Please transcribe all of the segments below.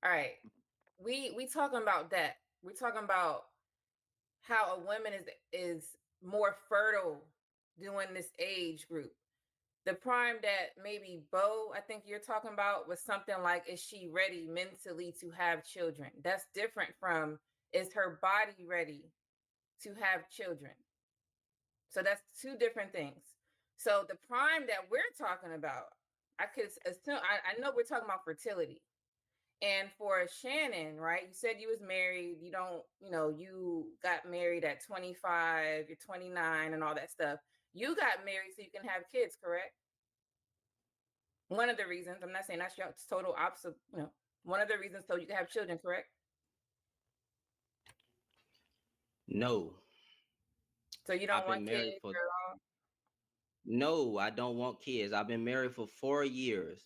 All right. We talking about that. We're talking about how a woman is more fertile during this age group. The prime that maybe Bo, I think you're talking about, was something like, is she ready mentally to have children? That's different from, is her body ready to have children? So that's two different things. So the prime that we're talking about, I could assume, I know we're talking about fertility. And for Shannon, right? You said you was married. You don't, you got married at 25, you're 29 and all that stuff. You got married so you can have kids, correct? One of the reasons, I'm not saying that's your total opposite, one of the reasons so you can have children, correct? No, So you don't I've want been married kids for at all? no, I don't want kids. I've been married for 4 years.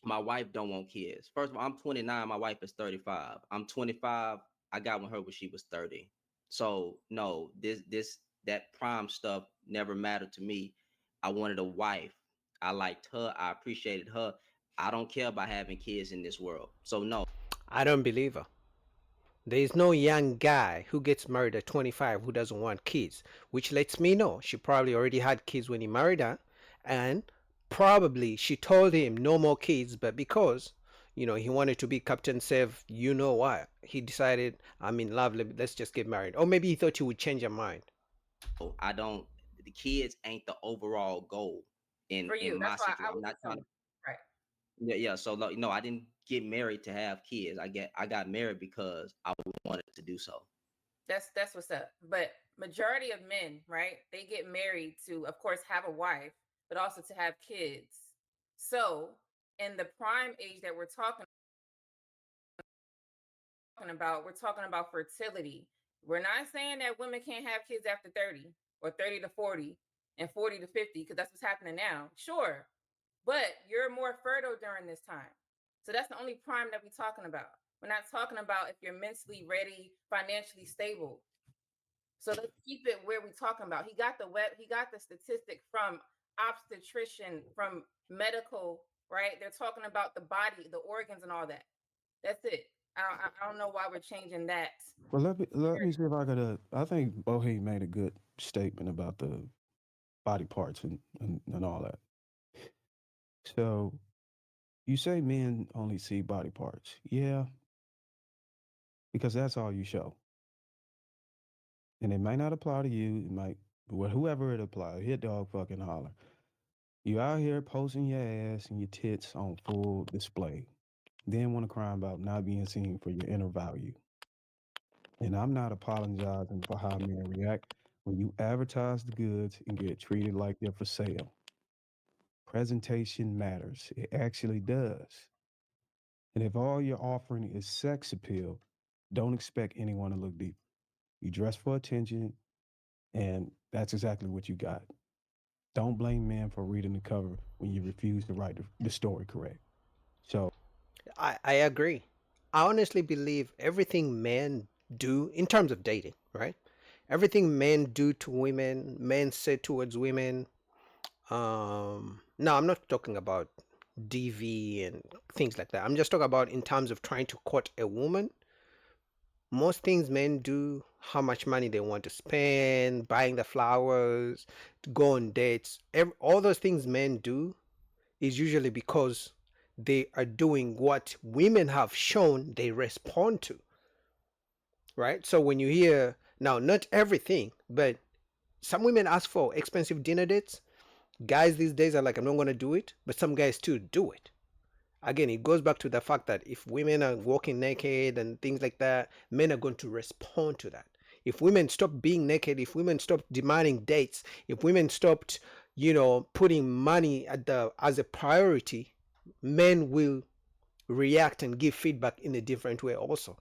My wife don't want kids. First of all, I'm 29. My wife is 35. I'm 25. I got with her when she was 30. So no, that prime stuff never mattered to me. I wanted a wife. I liked her. I appreciated her. I don't care about having kids in this world. So no. I don't believe her. There is no young guy who gets married at 25 who doesn't want kids, which lets me know she probably already had kids when he married her, and probably she told him no more kids, but because he wanted to be Captain Save, what, he decided, I'm in love, let's just get married. Or maybe he thought he would change her mind. I don't. The kids ain't the overall goal For in you. my That's why situation. I I'm was not trying to. assuming. Right. Yeah, yeah. So like, no, I didn't get married to have kids. I got married because I wanted to do so. That's what's up. But majority of men, right? They get married to, of course, have a wife, but also to have kids. So in the prime age that we're talking about fertility. We're not saying that women can't have kids after 30 or 30 to 40 and 40 to 50, because that's what's happening now. Sure. But you're more fertile during this time. So that's the only prime that we're talking about. We're not talking about if you're mentally ready, financially stable. So let's keep it where we're talking about. He got the statistic from obstetrician, from medical, right? They're talking about the body, the organs, and all that. That's it. I don't know why we're changing that. Well, let me see if I could. I think Bohe made a good statement about the body parts and all that. So you say men only see body parts, yeah, because that's all you show, and it might not apply to you. It might, well, whoever it applies. Hit dog, fucking holler. You out here posting your ass and your tits on full display, then want to cry about not being seen for your inner value. And I'm not apologizing for how men react when you advertise the goods and get treated like they're for sale. Presentation matters. It actually does. And if all you're offering is sex appeal, don't expect anyone to look deep. You dress for attention, and that's exactly what you got. Don't blame men for reading the cover when you refuse to write the story correct. So, I agree. I honestly believe everything men do in terms of dating, right? Everything men do to women, men say towards women. No, I'm not talking about DV and things like that. I'm just talking about in terms of trying to court a woman. Most things men do, how much money they want to spend, buying the flowers, to go on dates, all those things men do is usually because they are doing what women have shown they respond to, right? So when you hear, now, not everything, but some women ask for expensive dinner dates. Guys these days are like, I'm not going to do it, but some guys still do it. Again, it goes back to the fact that if women are walking naked and things like that, men are going to respond to that. If women stop being naked, if women stop demanding dates, if women stopped, putting money as a priority, men will react and give feedback in a different way also.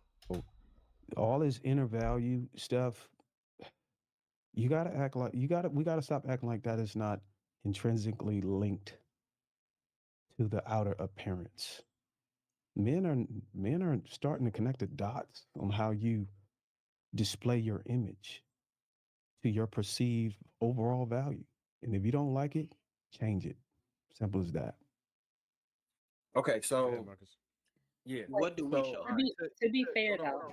all this inner value stuff, you gotta act like we gotta stop acting like that is not intrinsically linked to the outer appearance. Men are men are starting to connect the dots on how you display your image to your perceived overall value. And if you don't like it, change it. Simple as that. Okay, Go ahead, so Marcus. Yeah. What do we So, show all her? right. To be fair though,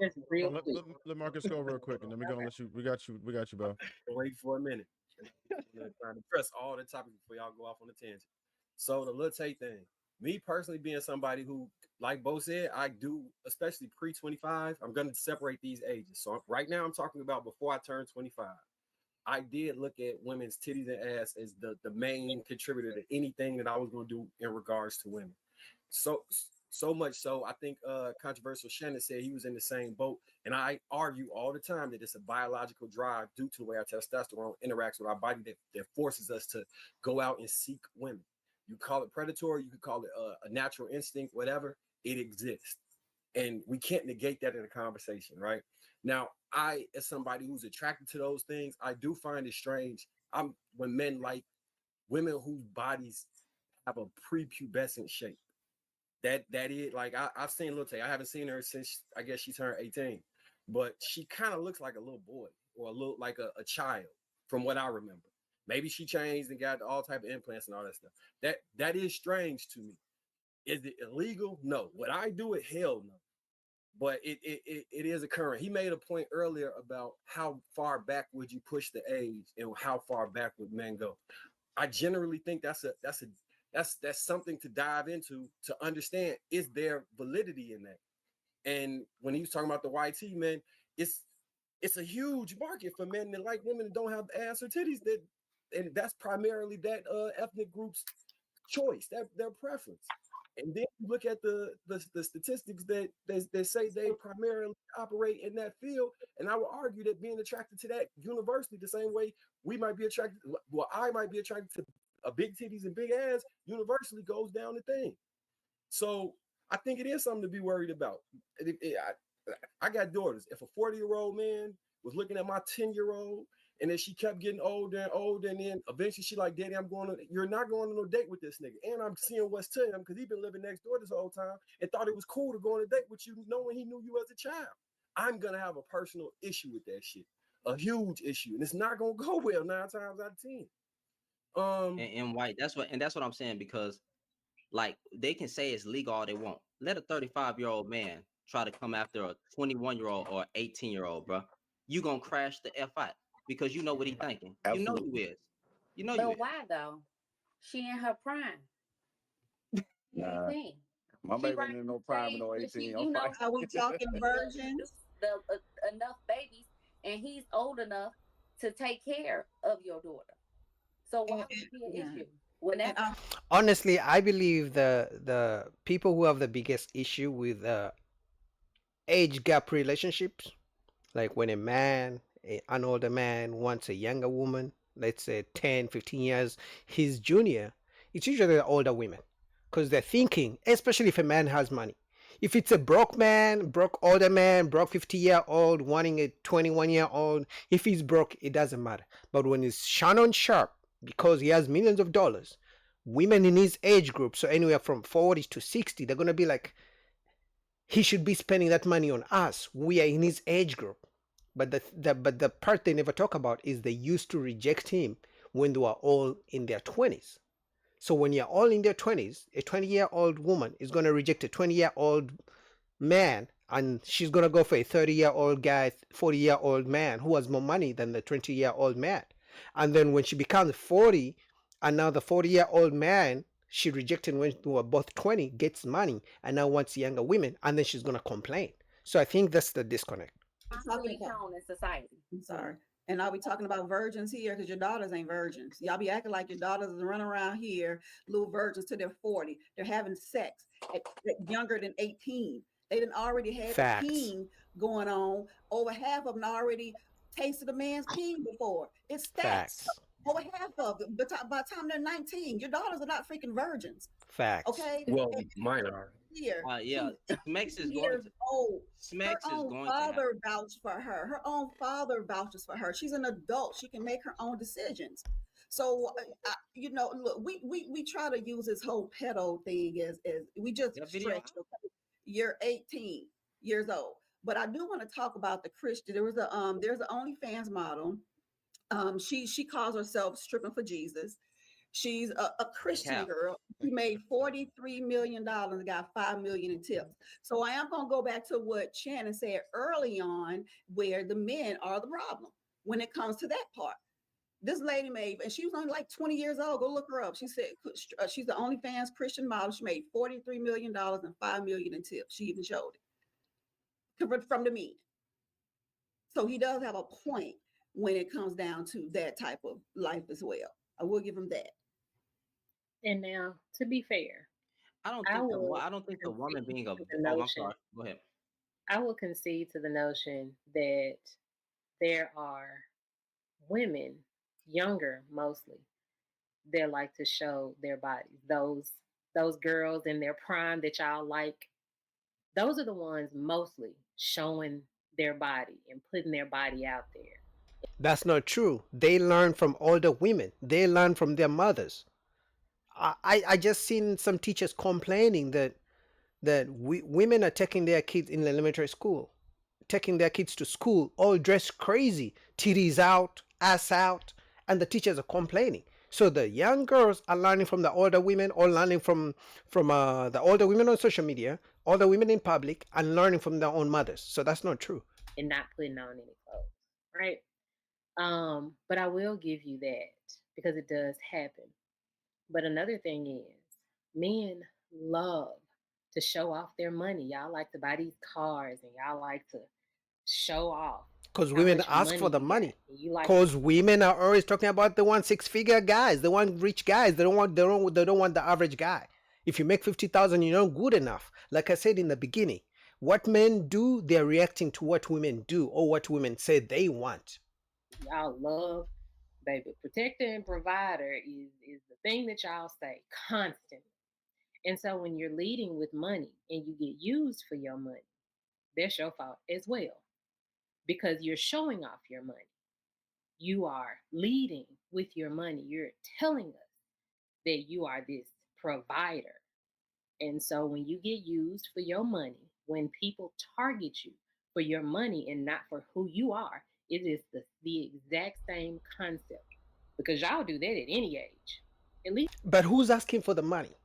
just real Hold on, quick. let Marcus go real quick, and then we're gonna let you. We got you, bro. Wait for a minute. I'm trying to press all the topics before y'all go off on the tangent. So the little Tay thing. Me personally being somebody who, like Bo said, I do, especially pre-25, I'm going to separate these ages. So right now I'm talking about before I turned 25. I did look at women's titties and ass as the main contributor to anything that I was going to do in regards to women. So so much so, I think controversial Shannon said he was in the same boat, and I argue all the time that it's a biological drive due to the way our testosterone interacts with our body that forces us to go out and seek women. You call it predatory, you could call it a natural instinct, whatever. It exists, and we can't negate that in a conversation, right? Now, I, as somebody who's attracted to those things, I do find it strange. When men like women whose bodies have a prepubescent shape. That is like I've seen Lil Tay. I haven't seen her since I guess she turned 18, but she kind of looks like a little boy or a little like a child from what I remember. Maybe she changed and got all type of implants and all that stuff. That is strange to me. Is it illegal? No. Would I do it? Hell no. But it is occurring. He made a point earlier about how far back would you push the age and how far back would men go. I generally think that's something to dive into to understand, is there validity in that? And when he was talking about the YT men, it's a huge market for men that like women that don't have ass or titties, that and that's primarily that ethnic group's choice, their preference. And then you look at the statistics that say they primarily operate in that field. And I would argue that being attracted to that universally, the same way we might be attracted, well, I might be attracted to a big titties and big ass, universally goes down the thing. So I think it is something to be worried about. I got daughters. If a 40-year-old man was looking at my 10-year-old, and then she kept getting older and older, and then eventually she like, Daddy, you're not going on no date with this nigga. And I'm seeing what's to him because he's been living next door this whole time and thought it was cool to go on a date with you, knowing he knew you as a child. I'm gonna have a personal issue with that shit, a huge issue, and it's not gonna go well 9 times out of 10. And white. That's what I'm saying, because like they can say it's legal all they want. Let a 35-year-old man try to come after a 21-year-old or 18-year-old, bro. You gonna crash the F out because you know what he thinking. You know Absolutely. you is. You know you But is. why though? She in her prime. She's Nah, 18. my She baby right ain't in at no the prime in stage no where 18. she, I'm fine. Are we talking virgins? the enough babies, and he's old enough to take care of your daughter. So why would it be an Yeah. issue? When And that Honestly, I believe the people who have the biggest issue with age gap relationships, like when an older man wants a younger woman, let's say 10, 15 years, his junior, it's usually the older women because they're thinking, especially if a man has money. If it's a broke man, broke older man, broke 50-year-old wanting a 21-year-old, if he's broke, it doesn't matter. But when it's Shannon Sharp, because he has millions of dollars, women in his age group, so anywhere from 40 to 60, they're going to be like, he should be spending that money on us. We are in his age group. But the part they never talk about is they used to reject him when they were all in their 20s. So when you're all in their 20s, a 20-year-old woman is going to reject a 20-year-old man, and she's going to go for a 30-year-old guy, 40-year-old man who has more money than the 20-year-old man. And then when she becomes 40, and now the 40-year-old man she rejected when they were both 20 gets money and now wants younger women, and then she's going to complain. So I think that's the disconnect. constantly shown in society. I'm sorry. And are we talking about virgins here? Because your daughters ain't virgins. Y'all be acting like your daughters is running around here, little virgins till they're 40. They're having sex at younger than 18. They done already had the Facts. peen going on. Over half of them already tasted a man's peen before. It's stats. Facts. Over half of them. But by the time they're 19, your daughters are not freaking virgins. Facts. Okay? Well, mine are. Here, Yeah. she's Smex is 18 going years to old. Her Smex is own going to happen. father vouched for her. Her own father vouches for her. She's an adult. She can make her own decisions. So, look, we try to use this whole pedo thing as we just That video stretch. Okay? You're 18 years old, but I do want to talk about the Christian. There's an OnlyFans model. She calls herself stripping for Jesus. She's a Christian Cap. girl. He made $43 million and got $5 million in tips. So I am going to go back to what Shannon said early on, where the men are the problem when it comes to that part. This lady made, and she was only like 20 years old. Go look her up. She said she's the OnlyFans Christian model. She made $43 million and $5 million in tips. She even showed it from the men. So he does have a point when it comes down to that type of life as well. I will give him that. And now, to be fair, I don't I think the will I don't think the woman concede being a. to the Oh, I'm notion. sorry. Go ahead. I will concede to the notion that there are women, younger mostly, that like to show their bodies. Those girls in their prime that y'all like, those are the ones mostly showing their body and putting their body out there. That's not true. They learn from older women. They learn from their mothers. I just seen some teachers complaining that women are taking their kids in elementary school, taking their kids to school all dressed crazy, titties out, ass out, and the teachers are complaining. So the young girls are learning from the older women, or learning from the older women on social media, older women in public, and learning from their own mothers. So that's not true. And not putting on any clothes, right? But I will give you that because it does happen. But another thing is, men love to show off their money. Y'all like to buy these cars and y'all like to show off Because how women much ask for money the you got. money. And you like Because women are always talking about the one six-figure guys, the one rich guys. They don't want the average guy. If you make 50,000, you're not good enough. Like I said in the beginning, what men do, they're reacting to what women do or what women say they want. y'all love, baby. Protector and provider is the thing that y'all say constantly. And so when you're leading with money and you get used for your money, that's your fault as well. Because you're showing off your money. You are leading with your money. You're telling us that you are this provider. And so when you get used for your money, when people target you for your money and not for who you are, it is the exact same concept. Because y'all do that at any age. At least But who's asking for the money?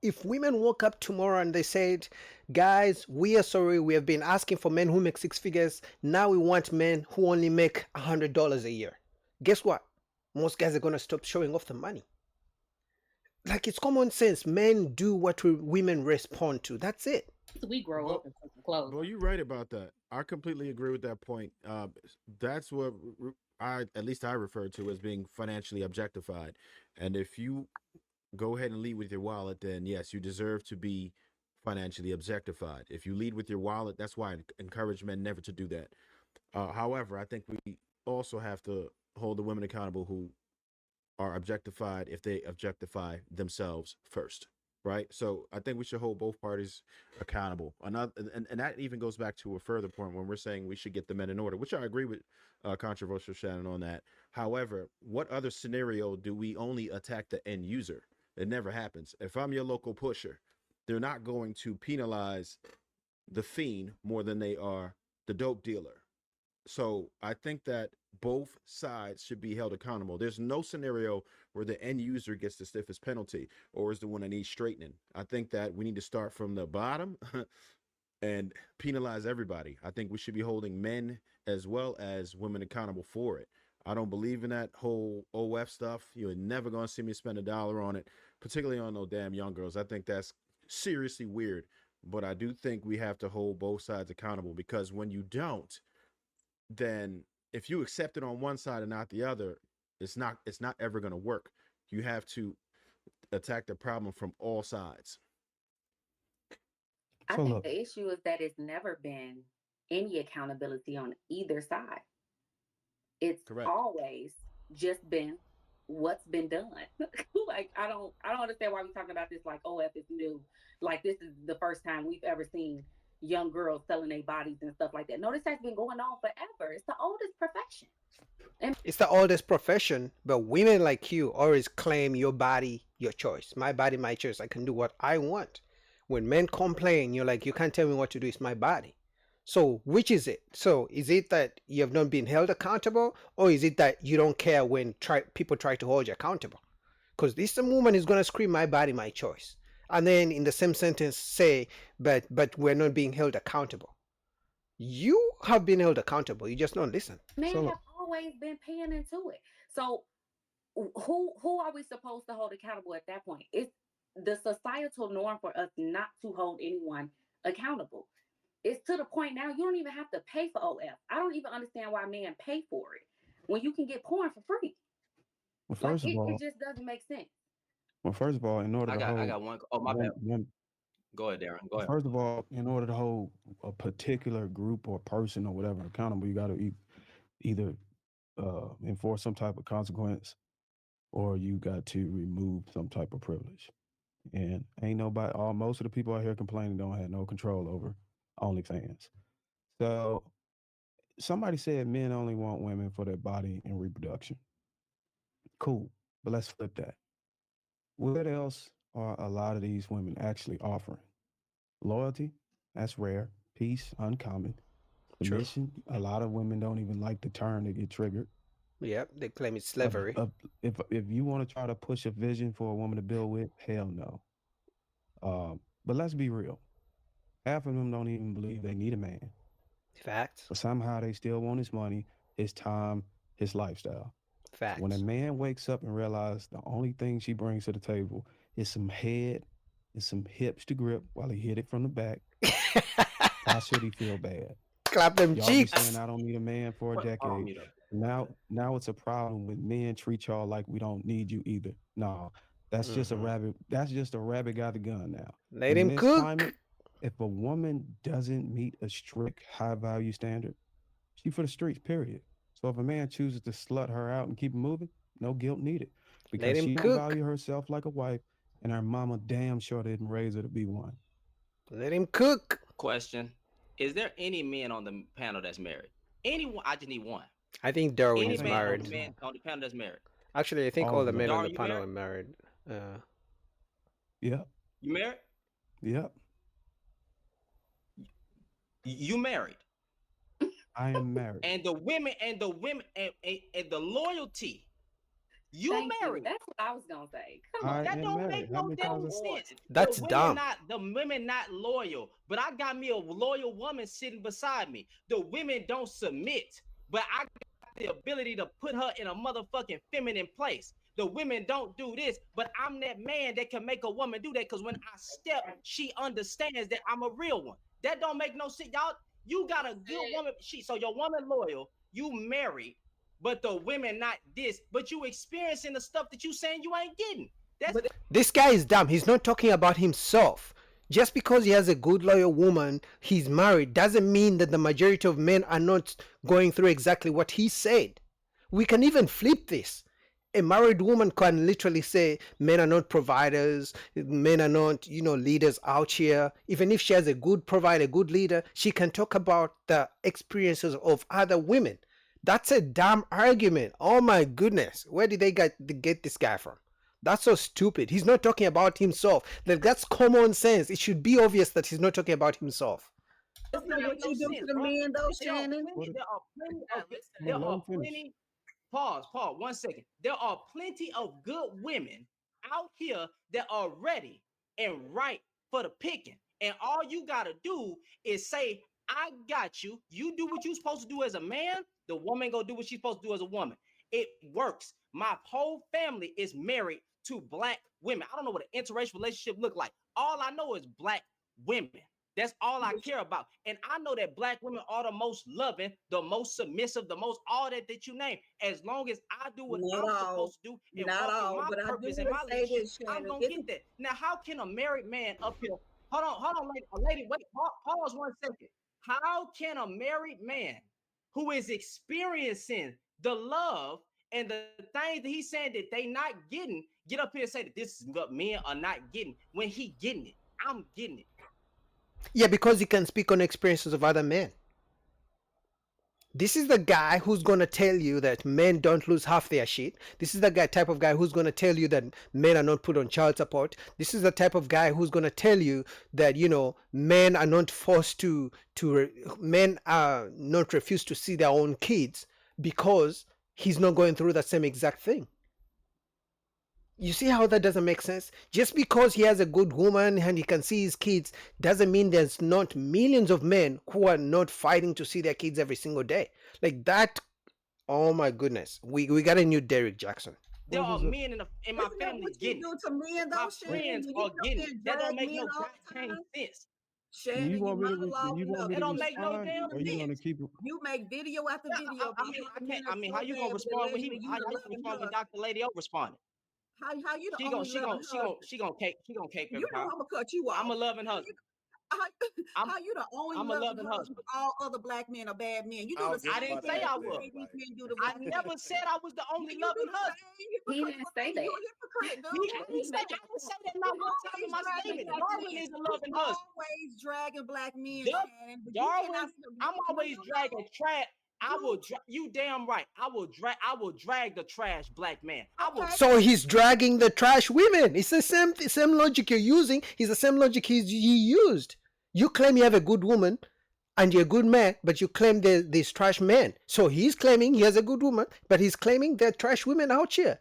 If women woke up tomorrow and they said, guys, we are sorry, we have been asking for men who make six figures. Now we want men who only make $100 a year. Guess what? Most guys are going to stop showing off the money. Like, it's common sense. Men do what women respond to. That's it. we grow But up and put some clothes Well, on. you're right about that. I completely agree with that point. That's what at least I refer to as being financially objectified. And if you go ahead and lead with your wallet, then yes, you deserve to be financially objectified. If you lead with your wallet, that's why I encourage men never to do that. However, I think we also have to hold the women accountable who are objectified if they objectify themselves first, right? So I think we should hold both parties accountable. Another, and that even goes back to a further point when we're saying we should get the men in order, which I agree with controversial Shannon on that. However, what other scenario do we only attack the end user? It never happens. If I'm your local pusher, they're not going to penalize the fiend more than they are the dope dealer. So I think that both sides should be held accountable. There's no scenario where the end user gets the stiffest penalty or is the one that needs straightening. I think that we need to start from the bottom and penalize everybody. I think we should be holding men as well as women accountable for it. I don't believe in that whole OF stuff. You're never going to see me spend $1 on it, particularly on no damn young girls. I think that's seriously weird. But I do think we have to hold both sides accountable, because when you don't, then if you accept it on one side and not the other, it's not ever going to work. You have to attack the problem from all sides. I So think look, the issue is that it's never been any accountability on either side. It's Correct. always just been what's been done. Like I don't understand why we're talking about this like OF is new. Like this is the first time we've ever seen young girls selling their bodies and stuff like that. No, this has been going on forever. It's the oldest profession. And It's the oldest profession, but women like you always claim your body, your choice. My body, my choice. I can do what I want. When men complain, you're like, you can't tell me what to do. It's my body. So which is it? So is it that you have not been held accountable, or is it that you don't care when people try to hold you accountable? because this woman is going to scream my body, my choice, and then in the same sentence say, but we're not being held accountable. You have been held accountable, you just don't listen. Men So have always been paying into it. So who are we supposed to hold accountable at that point? It's the societal norm for us not to hold anyone accountable. It's to the point now you don't even have to pay for OF. I don't even understand why men pay for it when you can get porn for free. well, Like first of it all, just doesn't make sense. in order I to got I hold got one. Oh my bad. one, Go ahead, Darren. Go ahead. first of all, in order to hold a particular group or person or whatever accountable, you got to either enforce some type of consequence or you got to remove some type of privilege. And ain't nobody, all most of the people out here complaining don't have no control over OnlyFans. So somebody said men only want women for their body and reproduction. Cool, but let's flip that. What else are a lot of these women actually offering? Loyalty, that's rare. Peace, uncommon. True. Submission, a lot of women don't even like the term; they get triggered. Yep, they claim it's A, slavery. if you want to try to push a vision for a woman to build with, hell no. But let's be real. Half of them don't even believe they need a man, Facts. but somehow they still want his money, his time, his lifestyle. When a Facts. man wakes up and realizes the only thing she brings to the table is some head and some hips to grip while he hit it from the back, why should he feel bad? Clap them Y'all be saying cheeks. I don't need a man for a What? Oh, decade. mute up. Now it's a problem when men treat y'all like we don't need you either. No, that's just a Hmm. rabbit. That's just a rabbit got the gun now. Let And in him this climate, cook. if a woman doesn't meet a strict high value standard, she for the streets, period. So if a man chooses to slut her out and keep it moving, no guilt needed. Let Because him she don't cook. value herself like a wife, and her mama damn sure didn't raise her to be one. Let him cook. Question: Is there any men on the panel that's married? Anyone? I just need one. I think Darwin Any is All of man them. on the married. man on the panel that's married? Actually, I think All all of the them. men on the Darren, you panel married? are married. Yep. You married? Yep. You married? I am married. And and the loyalty. You Thank you. married. That's what I was gonna say. Come I on. That am don't make married. How no many damn times? Come on. sense. That's dumb. The women not loyal. But I got me a loyal woman sitting beside me. The women don't submit, but I got the ability to put her in a motherfucking feminine place. The women don't do this, but I'm that man that can make a woman do that. Because when I step, she understands that I'm a real one. That don't make no sense, y'all. You got a good woman. So your woman loyal. You married, but the women not this. But you experiencing the stuff that you saying you ain't getting. That's But This guy is dumb. He's not talking about himself. Just because he has a good loyal woman, he's married, doesn't mean that the majority of men are not going through exactly what he said. We can even flip this. A married woman can literally say men are not providers, men are not, leaders out here. Even if she has a good provider, a good leader, she can talk about the experiences of other women. That's a dumb argument. Oh my goodness. Where did they get this guy from? That's so stupid. He's not talking about himself. Like, that's common sense. It should be obvious that he's not talking about himself. listen You to know what me. you do to the bro. men though, There are Shannon? plenty. There are plenty of. Well, There let are him finish. plenty. Pause. 1 second. There are plenty of good women out here that are ready and right for the picking. And all you gotta do is say, "I got you." You do what you're supposed to do as a man. The woman go do what she's supposed to do as a woman. It works. My whole family is married to black women. I don't know what an interracial relationship look like. All I know is black women. That's all I care about. And I know that black women are the most loving, the most submissive, the most all that you name. As long as I do what Not I'm all, supposed to do and not walk in all, my but I do purpose and want my to say leadership, this, I'm Shannon. gonna get that. Now, how can a married man up here? Hold on, lady, wait, pause 1 second. How can a married man who is experiencing the love and the things that he's saying that they not getting, get up here and say that this is what men are not getting when he getting it? I'm getting it. Yeah, because he can speak on experiences of other men. This is the guy who's going to tell you that men don't lose half their shit. This is the type of guy who's going to tell you that men are not put on child support. This is the type of guy who's going to tell you that, men are not forced men are not refused to see their own kids because he's not going through the same exact thing. You see how that doesn't make sense? Just because he has a good woman and he can see his kids doesn't mean there's not millions of men who are not fighting to see their kids every single day. Like that, oh my goodness. We got a new Derek Jackson. There What are was it? men in my Isn't that family what you getting it. do to men My though, What, Shannon? friends When you are get up getting there it. and That don't drag make men no all the goddamn time, sense. do you Shannon, you want me to do monologue you want enough. me That to don't You make no respond, damn or you men. gonna sense. keep it? You make video after Yeah, video I about mean, how I the can't. men I are mean, how so you gonna bad with respond when allegedly you the how you gonna loving respond when husband. Dr. Lady O responded? How you the She gonna only she loving gonna she gonna husband? she gonna cape she gonna cape You every know time. I'm gonna cut you I'm off. a loving How you husband. how, I'm how you the only I'm a loving loving husband? husband. All other black men are bad men. You I do the don't give I a same didn't fuck say thing about I that you that. was. say these Like, men do to I black women. never said I was the only You do loving the husband. same He hypocrite. didn't say You that. a hypocrite, Me, dude. I didn't say that. I didn't say that not You one time in always my dragging statement. black Darwin men. is a You loving husband. always dragging black men, Yup. Shannon. But you cannot. Darwin, I'm No, always you dragging don't. trash. I will You you damn right. I will drag the trash black man. I will okay? So he's dragging the trash women. It's the same logic you're using. It's the same logic he used. You claim you have a good woman and you're a good man, but you claim there's trash men. So he's claiming he has a good woman, but he's claiming there are trash women out here.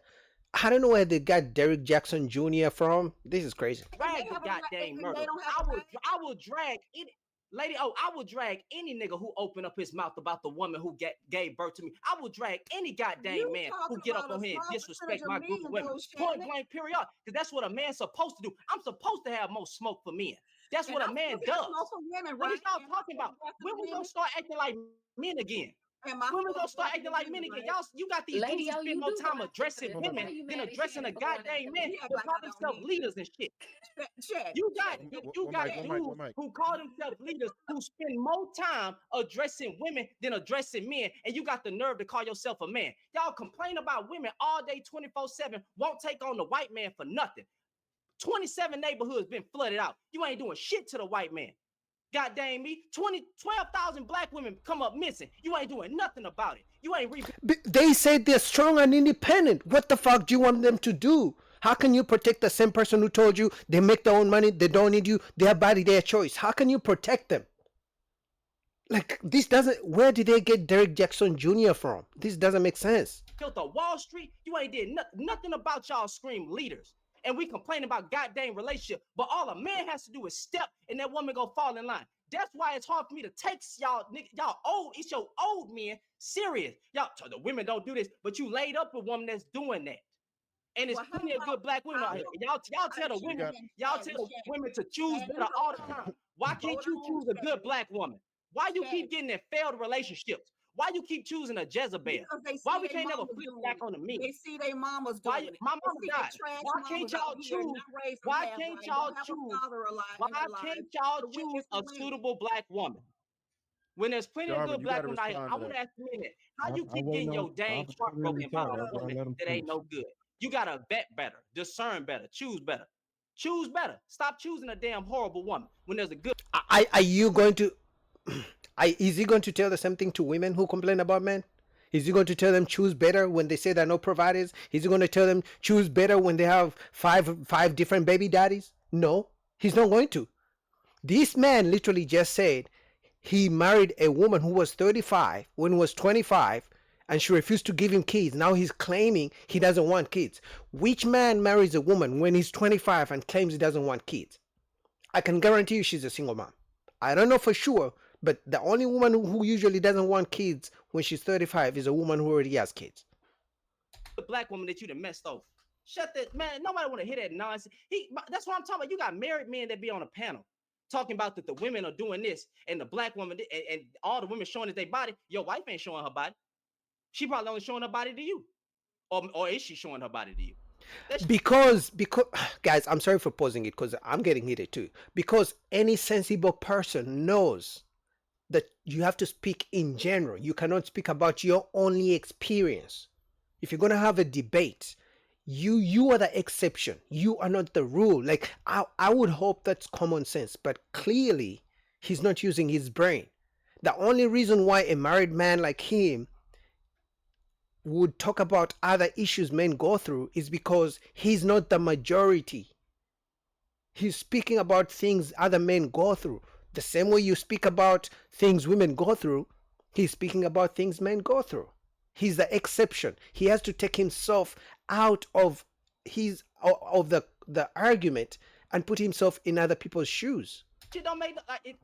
I don't know where they got Derek Jackson Jr. from. This is crazy. And they drag the have a right. goddamn And they murder. don't have I a will right. I will drag any lady. Oh, I will drag any nigga who open up his mouth about the woman who gave birth to me. I will drag any goddamn You man who talking get up about a on here and small percentage disrespect of my group of men, women. though, Point Shannon. blank, period. Because that's what a man's supposed to do. I'm supposed to have more smoke for men. That's And what I a man still got smoke does. for women, What is right? y'all And I talking still about? got When some we gonna women. start acting like men again? And my When we supposed gonna to go start after acting the like women, men again? right? You got these dudes Lady who O, spend you more do go time after addressing men. Hold on. Why women you than mad at addressing a Shannon for going after goddamn man He men? act who like call I don't themselves need it. leaders and shit. Check, You got check. you One got mic, Check. one mic, one dudes mic. who call themselves leaders who spend more time addressing women than addressing men, and you got the nerve to call yourself a man. Y'all complain about women all day 24/7, won't take on the white man for nothing. 27 neighborhoods been flooded out. You ain't doing shit to the white man. God dang me, 12,000 black women come up missing. You ain't doing nothing about it. You ain't They said they're strong and independent. What the fuck do you want them to do? How can you protect the same person who told you they make their own money, they don't need you, their body, their choice? How can you protect them? Like, this doesn't. Where did they get Derek Jackson Jr. from? This doesn't make sense. built a Wall Street. You ain't did nothing about y'all scream leaders. And we complain about goddamn relationship. But all a man has to do is step and that woman go fall in line. That's why it's hard for me to take y'all old, it's your old men serious. Y'all, the women don't do this, but you laid up with a woman that's doing that. And it's Well, how plenty of about good black women out how here. about Y'all tell the women, Shannon, y'all tell the women to choose Shannon, better all the time. Why can't hold you on, choose a good Shannon. black woman? Why you Shannon. keep getting in failed relationships? Why you keep choosing a Jezebel? Because they Why see we their can't never mamas flip doing back it. on the men? They see their mamas Why doing it. my They mama see their died? trash Why can't mamas y'all out here choose? not raising Why half can't right, y'all don't have a choose? father alive Why in their can't lives. y'all The choose witness the a women. suitable black woman? When there's plenty of Darwin, good you black got to women out here, respond I to want that. to ask a minute, how you I keep waiting getting on your dang heart opportunity broken to by talk. a I gotta woman let him that ain't finish. no good? You gotta vet better, discern better, choose better. Choose better. Stop choosing a damn horrible woman when there's a good. Are you going to? Is he going to tell the same thing to women who complain about men? Is he going to tell them choose better when they say they're no providers? Is he going to tell them choose better when they have five different baby daddies? No, he's not going to. This man literally just said he married a woman who was 35 when he was 25 and she refused to give him kids. Now he's claiming he doesn't want kids. Which man marries a woman when he's 25 and claims he doesn't want kids? I can guarantee you she's a single mom. I don't know for sure, but the only woman who usually doesn't want kids when she's 35 is a woman who already has kids. Black woman that you done messed over. Shut that, man. Nobody want to hear that nonsense. That's what I'm talking about. You got married men that be on a panel talking about that the women are doing this and the black woman and all the women showing that their body. Your wife ain't showing her body. She probably only showing her body to you, or is she showing her body to you? Because guys, I'm sorry for pausing it because I'm getting heated too. Because any sensible person knows that you have to speak in general. You cannot speak about your only experience. If you're gonna have a debate, you are the exception. You are not the rule. Like I would hope that's common sense, but clearly he's not using his brain. The only reason why a married man like him would talk about other issues men go through is because he's not the majority. He's speaking about things other men go through. The same way you speak about things women go through, he's speaking about things men go through. He's the exception. He has to take himself out of of the argument and put himself in other people's shoes. Shit don't make.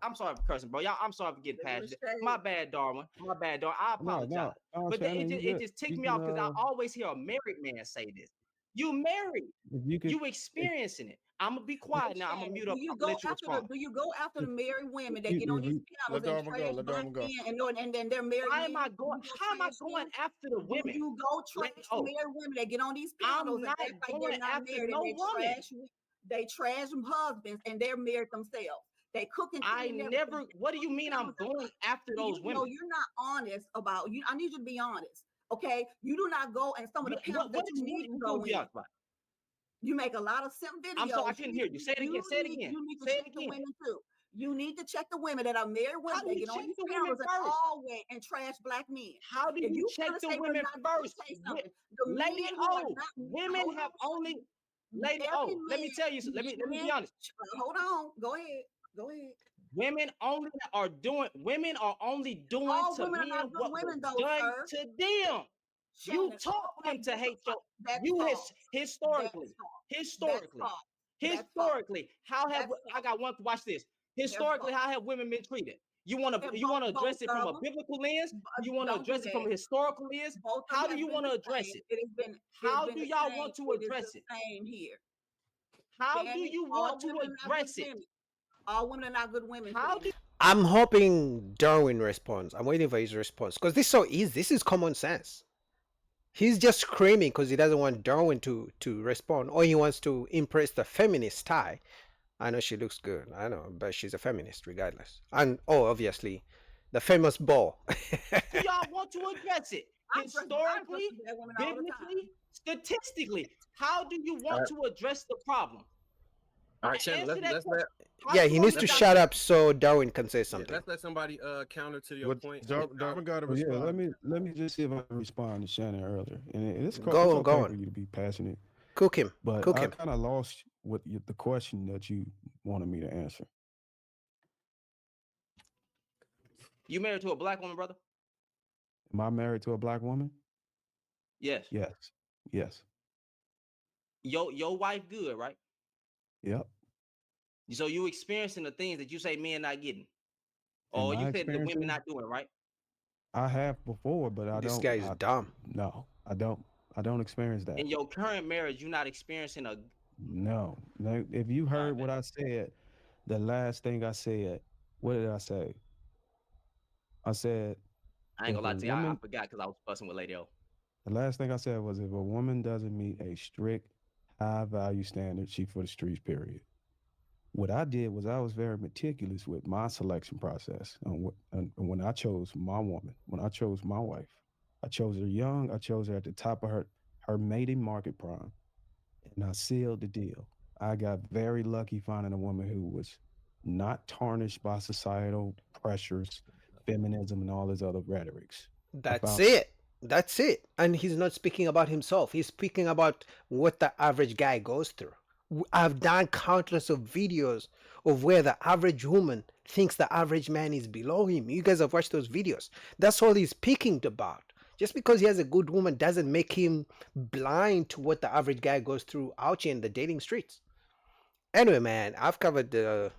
I'm sorry for cursing, bro. Y'all, I'm sorry for getting They're gonna passionate. stay. My bad, Darwin. My bad, Darwin. I No, apologize. no, no, But Shannon, you it good. just ticked You me can off because I always hear a married man say this. You married. if you could You experiencing it. I'm gonna be Hey, quiet now. I'm gonna Shannon, mute up. I'm gonna let you respond. do you go after the married women that if get on these you panels Let and Darwin go. trash Let black Darwin go. men and then they're married Why am men? I Do going? you go How am I trash going them? after the Do women? you go trash the Oh, married women that get on these I'm panels and not act like going they're not after married and no woman. they trash them husbands and they're married themselves. They cook and I clean never. everything. What do you mean I'm going after those No, women? you're not honest about you. I need you to be honest. Okay. You do not go and some of the panels What that is you need to what go you be in. honest about? You make a lot of simp I'm sorry, I videos. couldn't hear you. Say it again. Say it again. You need to Say it check the again. women too. You need to check the women that are married How women do that you get on check these the women panels and first? always and trash black men. How do If you you check want to the say they're women not, let me first? tell you something. The Lady men who are O, not, women hold have only on. lady Every O. Let me tell you. Let me be man, honest. hold on. Go ahead. Go ahead. Women only are doing. Women are only doing All to women are men not good what was women, though, done sir. to them. You Shannon, taught all black them to hate your. that's You false. That's historically, false. That's historically, false. That's false. historically. How have That's I false. got one? Watch this. That's Historically, false. how have women been treated? And You want to both address it from of a them, biblical lens? You want to don't do address it from that. a historical lens? Both of How them do has you been want the to address same. it? It has How been do the y'all same. want to It is the address it? same here. How do Shannon, you all want to women are not good address it? women. All women are not good women, How do Shannon. I'm hoping Darwin responds. I'm waiting for his response because this is so easy. This is common sense. He's just screaming because he doesn't want Darwin to respond, or he wants to impress the feminist tie. I know she looks good. I know, but she's a feminist regardless. And oh, obviously, the famous ball. y'all want to address it? I dress Historically, with black women all the time. biblically, statistically, how do you All want right, to address the problem? all right, Shannon. Answer that Let's question. let How Yeah, do you he want needs me to to let's shut dissect? up so Darwin can say yeah, something. let's let somebody counter to your What point, and then Darwin got to well, yeah, respond. let me just see if I can respond to Shannon earlier. And it's Go on, go okay for on. you to be passionate, Cook him. but Cook I him. kind of lost the question that you wanted me to answer. You married to a black woman, brother? Am I married to a black woman? Yes. Yes. Yes. Your wife good, right? Yep. So you experiencing the things that you say men not getting, Am or you I said the women experiencing? not doing, right? I have before, but I This don't. guy is dumb. No, I don't. I don't experience that. In your current marriage, you're not experiencing a. No. No. If you All right, heard man. what I said, the last thing I said, what did I say? I said I ain't if gonna a lie to you. I woman. forgot because I was fussing with Lady O. The last thing I said was if a woman doesn't meet a strict high value standard, she for the streets. Period. What I did was I was very meticulous with my selection process. And when I chose my woman, when I chose my wife, I chose her young. I chose her at the top of her mating market prime, and I sealed the deal. I got very lucky finding a woman who was not tarnished by societal pressures, feminism, and all these other rhetorics. I That's found it. That's it. And he's not speaking about himself. He's speaking about what the average guy goes through. I've done countless of videos of where the average woman thinks the average man is below him. You guys have watched those videos. That's all he's speaking about. Just because he has a good woman doesn't make him blind to what the average guy goes through out here in the dating streets. Anyway, man, I've covered the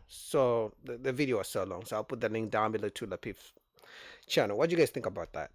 video is so long, so I'll put the link down below to the Lapeef's channel. What do you guys think about that?